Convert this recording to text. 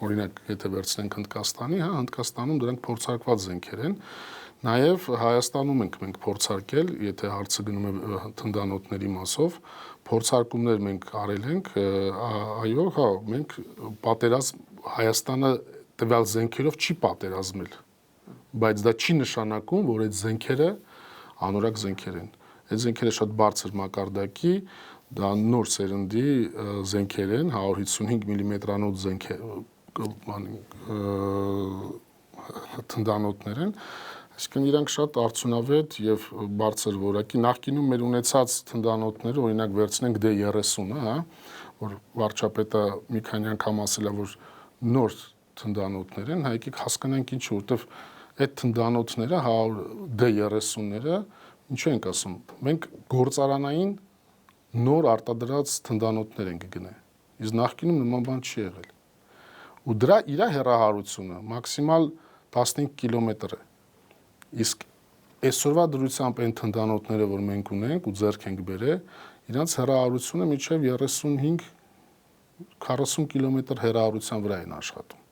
օրինակ եթե վերցնենք Հնդկաստանի, հա, Հնդկաստանում դրանք փորձարկված զենքեր են, նաև Հայաստանում ենք մենք փորձարկել, եթե հարցը գնում է թնդանոթների մասով, փորձարկումներ մենք արել ենք, այո, հա, մենք պատերազմ Հայաստանը տվյալ զենքերով չի պատերազմել, բայց դա չի նշանակում, որ այդ զենքերը անորակ զենքեր են։ Այդ զենքերը շատ բարձր մակարդակի, դա նոր սերնդի զենքեր են, 155 մմ-անոց զենքեր, թնդանոթներ են, այսինքն իրանք շատ արդյունավետ եւ բարձր որակի, նախկինում մեր ունեցած թնդանոթները, օրինակ վերցնենք D30-ը, հա, որ վարչապետը մի քանի անգամ ասել է, որ նոր թնդանոթներ են, հա, եկեք հասկանանք ինչու, որովհետեւ այդ թնդանոթները, 100 D30-ները, ինչու ենք ասում, մենք գործարանային նոր արտադրած թնդանոթներ ենք գնել, իսկ նախկինում նման բան չի եղել, ու դրա իր հեռահարությունը մաքսիմալ 15 կիլոմետր է, իսկ այսօրվա դրությամբ այն թնդանոթները, որ մենք ունենք ու ձեռք ենք բերել, իրանց հեռահարությունը մինչև 35-40 կիլոմետր հեռահարության վրա են աշխատում։